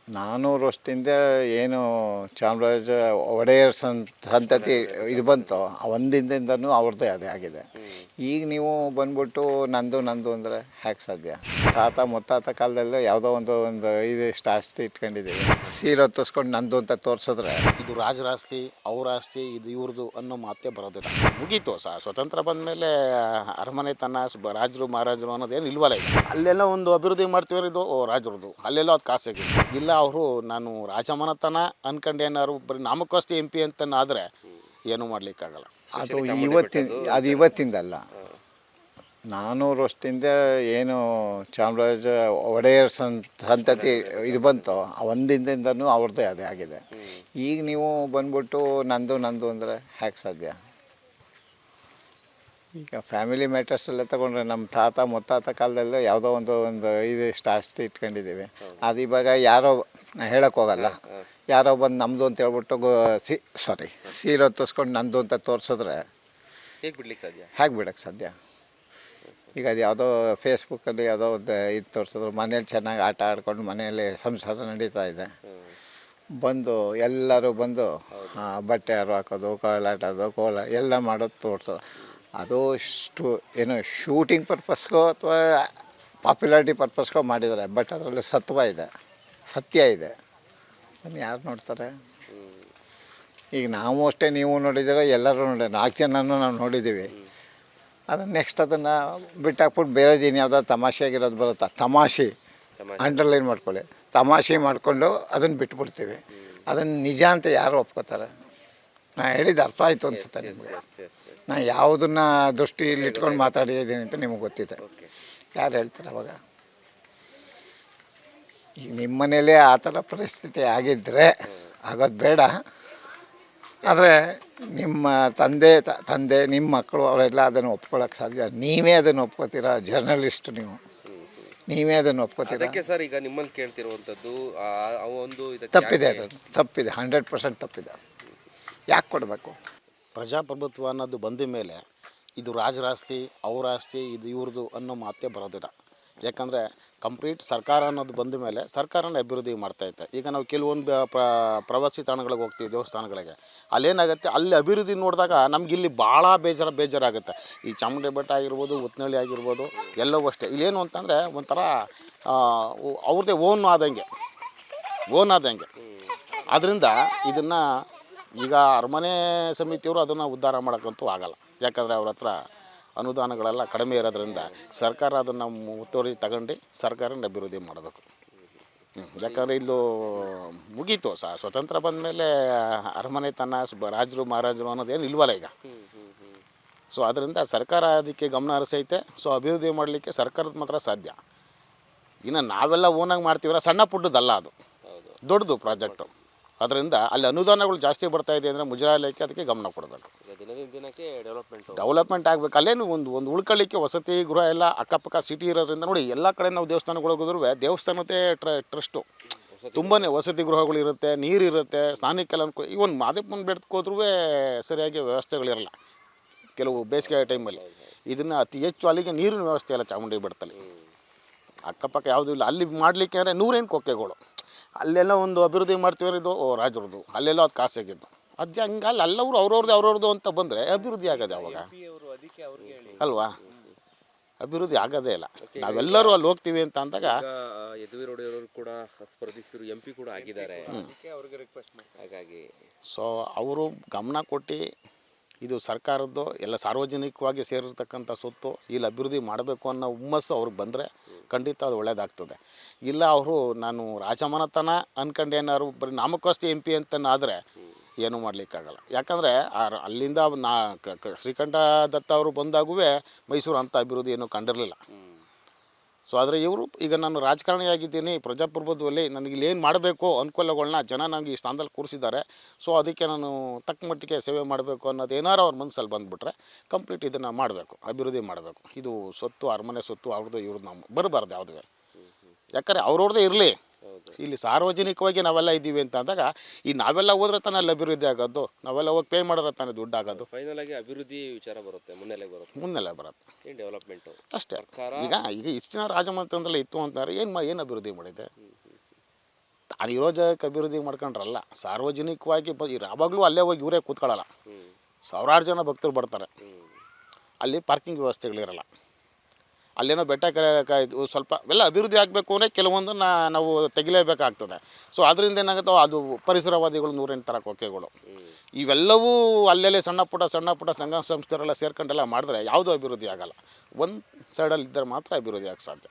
400 ವರ್ಷದಿಂದ ಏನು ಚಾಮರಾಜ ಒಡೆಯರ್ ಸಂತತಿ ಇದು ಬಂತು, ಒಂದಿಂದನೂ ಅವ್ರದ್ದೇ ಅದೇ ಆಗಿದೆ. ಈಗ ನೀವು ಬಂದ್ಬಿಟ್ಟು ನಂದು ಅಂದರೆ ಹ್ಯಾಕೆ ಸಾಧ್ಯ? ತಾತ ಮುತ್ತಾತ ಕಾಲದಲ್ಲೇ ಯಾವುದೋ ಒಂದು ಇದಿಷ್ಟು ಆಸ್ತಿ ಇಟ್ಕೊಂಡಿದ್ದೀವಿ, ಸೀರೆ ಹೊತ್ತಿಸ್ಕೊಂಡು ನಂದು ಅಂತ ತೋರಿಸಿದ್ರೆ ಇದು ರಾಜರ ಆಸ್ತಿ, ಅವ್ರ ಆಸ್ತಿ, ಇದು ಇವ್ರದ್ದು ಅನ್ನೋ ಮಾತೇ ಬರೋದಿಲ್ಲ. ಮುಗೀತು ಸ್ವತಂತ್ರ ಬಂದ ಮೇಲೆ ಅರಮನೆ ತನ್ನ ರಾಜರು ಮಹಾರಾಜರು ಅನ್ನೋದೇನು ಇಲ್ವಲ್ಲ. ಈಗ ಅಲ್ಲೆಲ್ಲ ಒಂದು ಅಭಿವೃದ್ಧಿ ಮಾಡ್ತೀವಿ, ಇದು ರಾಜರದು, ಅಲ್ಲೆಲ್ಲ ಅದು ಖಾಸಗಿ ಇಲ್ಲ. ಅವರು ನಾನು ರಾಜಮನೆತನ ಅನ್ಕೊಂಡು ಏನಾದ್ರು ಬರೀ ನಾಮಕೋಸ್ತಿ MP ಅಂತನಾದರೆ ಏನೂ ಮಾಡಲಿಕ್ಕಾಗಲ್ಲ. ಅದು ಇವತ್ತಿಂದಲ್ಲ, 400 ವರ್ಷದಿಂದ ಏನು ಚಾಮರಾಜ ಒಡೆಯರ್ ಸಂತತಿ ಇದು ಬಂತು, ಒಂದಿಂದನೂ ಅವ್ರದ್ದೇ ಅದೇ ಆಗಿದೆ. ಈಗ ನೀವು ಬಂದ್ಬಿಟ್ಟು ನಂದು ಅಂದರೆ ಹ್ಯಾಕೆ ಸಾಧ್ಯ? ಈಗ ಫ್ಯಾಮಿಲಿ ಮ್ಯಾಟರ್ಸೆಲ್ಲ ತಗೊಂಡ್ರೆ ನಮ್ಮ ತಾತ ಮುತ್ತಾತ ಕಾಲದಲ್ಲೇ ಯಾವುದೋ ಒಂದು ಇದಿಷ್ಟು ಆಸ್ತಿ ಇಟ್ಕೊಂಡಿದ್ದೀವಿ. ಅದು ಇವಾಗ ಯಾರೋ ಹೇಳೋಕ್ಕೆ ಹೋಗಲ್ಲ, ಯಾರೋ ಬಂದು ನಮ್ಮದು ಅಂತ ಹೇಳ್ಬಿಟ್ಟು ಸೀರೆ ಹೊತ್ತಿಸ್ಕೊಂಡು ನಂದು ಅಂತ ತೋರಿಸಿದ್ರೆ ಹೇಗೆ ಬಿಡೋಕ್ಕೆ ಸಾಧ್ಯ? ಈಗ ಅದು ಯಾವುದೋ ಫೇಸ್ಬುಕ್ಕಲ್ಲಿ ಯಾವುದೋ ಒಂದು ಇದು ತೋರಿಸಿದ್ರು, ಮನೇಲಿ ಚೆನ್ನಾಗಿ ಆಟ ಆಡ್ಕೊಂಡು ಮನೆಯಲ್ಲಿ ಸಂಸಾರ ನಡೀತಾ ಇದೆ, ಬಂದು ಎಲ್ಲರೂ ಬಂದು ಬಟ್ಟೆ ಹರಿದು ಹಾಕೋದು, ಕೋಲಾಟೋದು, ಎಲ್ಲ ಮಾಡೋದು ತೋರಿಸೋದು. ಅದು ಏನೋ ಶೂಟಿಂಗ್ ಪರ್ಪಸ್ಗೋ ಅಥವಾ ಪಾಪ್ಯುಲಾರಿಟಿ ಪರ್ಪಸ್ಗೋ ಮಾಡಿದ್ದಾರೆ. ಬಟ್ ಅದರಲ್ಲಿ ಸತ್ಯ ಇದೆ. ಅದನ್ನು ಯಾರು ನೋಡ್ತಾರೆ? ಈಗ ನಾವು ಅಷ್ಟೇ, ನೀವು ನೋಡಿದರೆ, ಎಲ್ಲರೂ ನೋಡಿ, 4 ಜನನೂ ನಾವು ನೋಡಿದ್ದೀವಿ. ಅದನ್ನು ನೆಕ್ಸ್ಟ್ ಅದನ್ನು ಬಿಟ್ಟಾಕ್ಬಿಟ್ಟು ಬೇರೆದೇನು ಯಾವುದೋ ತಮಾಷೆಯಾಗಿರೋದು ಬರುತ್ತಾ, ತಮಾಷೆ ಅಂಡರ್ಲೈನ್ ಮಾಡ್ಕೊಳ್ಳಿ, ತಮಾಷೆ ಮಾಡಿಕೊಂಡು ಅದನ್ನು ಬಿಟ್ಬಿಡ್ತೀವಿ. ಅದನ್ನು ನಿಜ ಅಂತ ಯಾರು ಒಪ್ಕೋತಾರೆ? ನಾನು ಹೇಳಿದ್ದು ಅರ್ಥ ಆಯಿತು ಅನಿಸುತ್ತೆ ನಿಮಗೆ. ನಾನು ಯಾವುದನ್ನು ದೃಷ್ಟಿಯಲ್ಲಿ ಇಟ್ಕೊಂಡು ಮಾತಾಡಿದ್ದೀನಿ ಅಂತ ನಿಮಗೆ ಗೊತ್ತಿದೆ. ಯಾರು ಹೇಳ್ತಾರೆ ಅವಾಗ? ಈಗ ನಿಮ್ಮ ಮನೇಲೇ ಆ ಥರ ಪರಿಸ್ಥಿತಿ ಆಗಿದ್ದರೆ ಆಗೋದು ಬೇಡ. ಆದರೆ ನಿಮ್ಮ ತಂದೆ ನಿಮ್ಮ ಮಕ್ಕಳು ಅವರೆಲ್ಲ ಅದನ್ನು ಒಪ್ಕೊಳ್ಳೋಕೆ ಸಾಧ್ಯ? ನೀವೇ ಅದನ್ನು ಒಪ್ಕೋತೀರಾ? ಜರ್ನಲಿಸ್ಟ್ ನೀವೇ ಅದನ್ನು ಒಪ್ಕೋತೀರಾ? ಸರ್, ಈಗ ನಿಮ್ಮಲ್ಲಿ ಕೇಳ್ತಿರುವಂಥದ್ದು ಒಂದು ತಪ್ಪಿದೆ, ಅದನ್ನು ತಪ್ಪಿದೆ, 100% ತಪ್ಪಿದೆ. ಯಾಕೆ ಕೊಡಬೇಕು? ಪ್ರಜಾಪ್ರಭುತ್ವ ಅನ್ನೋದು ಬಂದ ಮೇಲೆ ಇದು ರಾಜರ ಆಸ್ತಿ, ಅವ್ರ ಆಸ್ತಿ, ಇದು ಇವ್ರದ್ದು ಅನ್ನೋ ಮಾತೇ ಬರೋದಿಲ್ಲ. ಯಾಕಂದರೆ ಕಂಪ್ಲೀಟ್ ಸರ್ಕಾರ ಅನ್ನೋದು ಬಂದ ಮೇಲೆ ಸರ್ಕಾರನ ಅಭಿವೃದ್ಧಿ ಮಾಡ್ತಾಯಿತ್ತು. ಈಗ ನಾವು ಕೆಲವೊಂದು ಪ್ರವಾಸಿ ತಾಣಗಳಿಗೆ ಹೋಗ್ತೀವಿ, ದೇವಸ್ಥಾನಗಳಿಗೆ, ಅಲ್ಲೇನಾಗುತ್ತೆ, ಅಲ್ಲಿ ಅಭಿವೃದ್ಧಿ ನೋಡಿದಾಗ ನಮಗಿಲ್ಲಿ ಭಾಳ ಬೇಜಾರಾಗುತ್ತೆ. ಈ ಚಾಮುಂಡಿ ಬೆಟ್ಟ ಆಗಿರ್ಬೋದು, ಉತ್ನಳ್ಳಿ ಆಗಿರ್ಬೋದು, ಎಲ್ಲವೂ ಅಷ್ಟೇ. ಇಲ್ಲೇನು ಅಂತಂದರೆ ಒಂಥರ ಅವ್ರದ್ದೇ ಓನ್ ಆದಂಗೆ. ಅದರಿಂದ ಇದನ್ನು ಈಗ ಅರಮನೆ ಸಮಿತಿಯವರು ಅದನ್ನು ಉದ್ಧಾರ ಮಾಡೋಕ್ಕಂತೂ ಆಗಲ್ಲ. ಯಾಕಂದರೆ ಅವ್ರ ಹತ್ರ ಅನುದಾನಗಳೆಲ್ಲ ಕಡಿಮೆ ಇರೋದ್ರಿಂದ ಸರ್ಕಾರ ಅದನ್ನು ಮುತುವರ್ಜಿ ತಗೊಂಡು ಸರ್ಕಾರನ ಅಭಿವೃದ್ಧಿ ಮಾಡಬೇಕು. ಯಾಕಂದರೆ ಇಲ್ಲೂ ಮುಗೀತು ಸ್ವತಂತ್ರ ಬಂದ ಮೇಲೆ ಅರಮನೆ ತನ್ನ ರಾಜರು ಮಹಾರಾಜರು ಅನ್ನೋದೇನು ಇಲ್ವಲ್ಲ ಈಗ. ಸೊ ಅದರಿಂದ ಸರ್ಕಾರ ಅದಕ್ಕೆ ಗಮನ ಹರಿಸೈತೆ. ಸೊ ಅಭಿವೃದ್ಧಿ ಮಾಡಲಿಕ್ಕೆ ಸರ್ಕಾರದ ಮಾತ್ರ ಸಾಧ್ಯ. ಇನ್ನು ನಾವೆಲ್ಲ ಓನಾಗಿ ಮಾಡ್ತೀವಲ್ಲ, ಸಣ್ಣ ಪುಟ್ಟದಲ್ಲ, ಅದು ದೊಡ್ಡದು ಪ್ರಾಜೆಕ್ಟು. ಅದರಿಂದ ಅಲ್ಲಿ ಅನುದಾನಗಳು ಜಾಸ್ತಿ ಬರ್ತಾಯಿದೆ ಅಂದರೆ ಮುಜರಾಯಿ ಇಲಾಖೆ ಅದಕ್ಕೆ ಗಮನ ಕೊಡಬೇಕು. ಡೆವಲಪ್ಮೆಂಟ್ ಆಗಬೇಕು. ಅಲ್ಲೇನು ಒಂದು ಉಳ್ಕೊಳ್ಳಿಕ್ಕೆ ವಸತಿ ಗೃಹ ಎಲ್ಲ ಅಕ್ಕಪಕ್ಕ ಸಿಟಿ ಇರೋದ್ರಿಂದ ನೋಡಿ, ಎಲ್ಲ ಕಡೆ ನಾವು ದೇವಸ್ಥಾನಗಳಿಗೆ ಹೋಗಿದ್ರು ದೇವಸ್ಥಾನದೇ ಟ್ರಸ್ಟು ತುಂಬಾ ವಸತಿ ಗೃಹಗಳು ಇರುತ್ತೆ, ನೀರಿರುತ್ತೆ, ಸ್ನಾನಕ್ಕೆಲ್ಲ ಅನುಕೂಲ. ಇವನ್ ಮಾದೇಪನ ಬೆಟ್ಟಕ್ಕೆ ಹೋದ್ರೂ ಸರಿಯಾಗಿ ವ್ಯವಸ್ಥೆಗಳಿರಲ್ಲ ಕೆಲವು ಬೇಸಿಗೆ ಟೈಮಲ್ಲಿ. ಇದನ್ನು ಅತಿ ಹೆಚ್ಚು ಅಲ್ಲಿಗೆ ನೀರಿನ ವ್ಯವಸ್ಥೆ ಇಲ್ಲ ಚಾಮುಂಡಿ ಬೆಟ್ಟದಲ್ಲಿ. ಅಕ್ಕಪಕ್ಕ ಯಾವುದೂ ಇಲ್ಲ. ಅಲ್ಲಿ ಮಾಡಲಿಕ್ಕೆ ಅಂದರೆ 108 ಕೊಕ್ಕೆಗಳು. ಅಲ್ಲೆಲ್ಲ ಒಂದು ಅಭಿವೃದ್ಧಿ ಮಾಡ್ತೀವಿ, ಇದು ರಾಜರದು, ಅಲ್ಲೆಲ್ಲ ಅದು ಖಾಸಗಿದ್ದು. ಅದು ಹಂಗೆ ಅಲ್ಲವರು ಅವ್ರವ್ರದ್ದು ಅಂತ ಬಂದರೆ ಅಭಿವೃದ್ಧಿ ಆಗೋದೆ ಅವಾಗ ಅಲ್ವಾ? ಅಭಿವೃದ್ಧಿ ಆಗೋದೇ ಇಲ್ಲ. ನಾವೆಲ್ಲರೂ ಅಲ್ಲಿ ಹೋಗ್ತೀವಿ ಅಂತ ಅಂದಾಗ ಯದುವೀರೊಡೆಯವರು ಕೂಡ ಸ್ಪರ್ಧಿಸಿದ್ರು, MP ಕೂಡ ಆಗಿದ್ದಾರೆ. ಹಾಗಾಗಿ ಸೊ ಅವರು ಗಮನ ಕೊಟ್ಟು ಇದು ಸರ್ಕಾರದ್ದು ಎಲ್ಲ ಸಾರ್ವಜನಿಕವಾಗಿ ಸೇರಿರ್ತಕ್ಕಂಥ ಸೊತ್ತು, ಇಲ್ಲಿ ಅಭಿವೃದ್ಧಿ ಮಾಡಬೇಕು ಅನ್ನೋ ಹುಮ್ಮಸ್ಸು ಅವ್ರಿಗೆ ಬಂದರೆ ಖಂಡಿತ ಅದು ಒಳ್ಳೆಯದಾಗ್ತದೆ. ಇಲ್ಲ ಅವರು ನಾನು ರಾಜಮನೆತನ ಅನ್ಕೊಂಡು ಏನಾದ್ರು ಬರೀ ನಾಮಕೋಸ್ತಿ MP ಅಂತನಾದರೆ ಏನೂ ಮಾಡಲಿಕ್ಕಾಗಲ್ಲ. ಯಾಕಂದರೆ ಅಲ್ಲಿಂದ ಶ್ರೀಕಂಠ ದತ್ತ ಅವರು ಬಂದಾಗೂ ಮೈಸೂರು ಅಂಥ ಅಭಿವೃದ್ಧಿ ಏನೂ ಕಂಡಿರಲಿಲ್ಲ. ಸೊ ಆದರೆ ಇವರು ಈಗ ನಾನು ರಾಜಕಾರಣಿಯಾಗಿದ್ದೀನಿ, ಪ್ರಜಾಪ್ರಭುತ್ವದಲ್ಲಿ ನನಗೆ ಇಲ್ಲೇನು ಮಾಡಬೇಕು ಅನುಕೂಲಗಳನ್ನ ಜನ ನನಗೆ ಈ ಸ್ಥಾನದಲ್ಲಿ ಕೂರಿಸಿದ್ದಾರೆ, ಸೊ ಅದಕ್ಕೆ ನಾನು ತಕ್ಕ ಮಟ್ಟಿಗೆ ಸೇವೆ ಮಾಡಬೇಕು ಅನ್ನೋದು ಏನಾರು ಅವ್ರ ಮನಸ್ಸಲ್ಲಿ ಬಂದುಬಿಟ್ರೆ ಕಂಪ್ಲೀಟ್ ಇದನ್ನು ಮಾಡಬೇಕು, ಅಭಿವೃದ್ಧಿ ಮಾಡಬೇಕು. ಇದು ಸೊತ್ತು, ಅರಮನೆ ಸೊತ್ತು ಅವ್ರದ್ದು ಇವ್ರದ್ದು ನಾವು ಬರಬಾರ್ದು ಯಾವುದೇ. ಯಾಕಂದರೆ ಅವ್ರವ್ರದ್ದೇ ಇರಲಿ, ಇಲ್ಲಿ ಸಾರ್ವಜನಿಕವಾಗಿ ನಾವೆಲ್ಲ ಇದ್ದೀವಿ ಅಂತ ಅಂದಾಗ ಈ ನಾವೆಲ್ಲ ಹೋದ್ರೆ ತಾನೇ ಅಲ್ಲಿ ಅಭಿವೃದ್ಧಿ ಆಗೋದು, ನಾವೆಲ್ಲ ಹೋಗಿ ಪೇ ಮಾಡಿದ್ರೆ ತಾನೇ ದುಡ್ಡು ಆಗೋದು. ಫೈನಲ್ ಆಗಿ ಅಭಿವೃದ್ಧಿ ವಿಚಾರ ಬರುತ್ತೆ, ಮುನ್ನೆಲೆ ಬರುತ್ತೆ ಡೆವಲಪ್ಮೆಂಟ್ ಅಷ್ಟೇ. ಈಗ ಇಷ್ಟಿನ ರಾಜಮನೆತನದಲ್ಲಿ ಇತ್ತು ಅಂತಂದ್ರೆ ಏನು ಅಭಿವೃದ್ಧಿ ಮಾಡಿದೆ? ತಾನು ಇರೋ ಜಾಗಕ್ಕೆ ಅಭಿವೃದ್ಧಿ ಮಾಡ್ಕೊಂಡ್ರಲ್ಲ, ಸಾರ್ವಜನಿಕವಾಗಿ ಯಾವಾಗಲೂ ಅಲ್ಲೇ ಹೋಗಿ ಇವರೇ ಕೂತ್ಕೊಳ್ಳಲ್ಲ. ಸಾವಿರಾರು ಜನ ಭಕ್ತರು ಬರ್ತಾರೆ. ಅಲ್ಲಿ ಪಾರ್ಕಿಂಗ್ ವ್ಯವಸ್ಥೆಗಳಿರಲ್ಲ. ಅಲ್ಲೇನೋ ಬೆಟ್ಟ ಸ್ವಲ್ಪ ಎಲ್ಲ ಅಭಿವೃದ್ಧಿ ಆಗಬೇಕು ಅಂದರೆ ಕೆಲವೊಂದನ್ನು ನಾವು ತೆಗಿಲೇಬೇಕಾಗ್ತದೆ. ಸೊ ಅದರಿಂದ ಏನಾಗುತ್ತೋ ಅದು ಪರಿಸರವಾದಿಗಳು 108 ಥರ ಕೊಕ್ಕೆಗಳು ಇವೆಲ್ಲವೂ ಅಲ್ಲೆಲ್ಲೇ ಸಣ್ಣ ಪುಟ್ಟ ಸಂಘ ಸಂಸ್ಥೆರೆಲ್ಲ ಸೇರ್ಕೊಂಡೆಲ್ಲ ಮಾಡಿದ್ರೆ ಯಾವುದೂ ಅಭಿವೃದ್ಧಿ ಆಗೋಲ್ಲ. ಒಂದು ಸೈಡಲ್ಲಿ ಇದ್ದರೆ ಮಾತ್ರ ಅಭಿವೃದ್ಧಿ ಆಗಕ್ಕೆ ಸಾಧ್ಯ.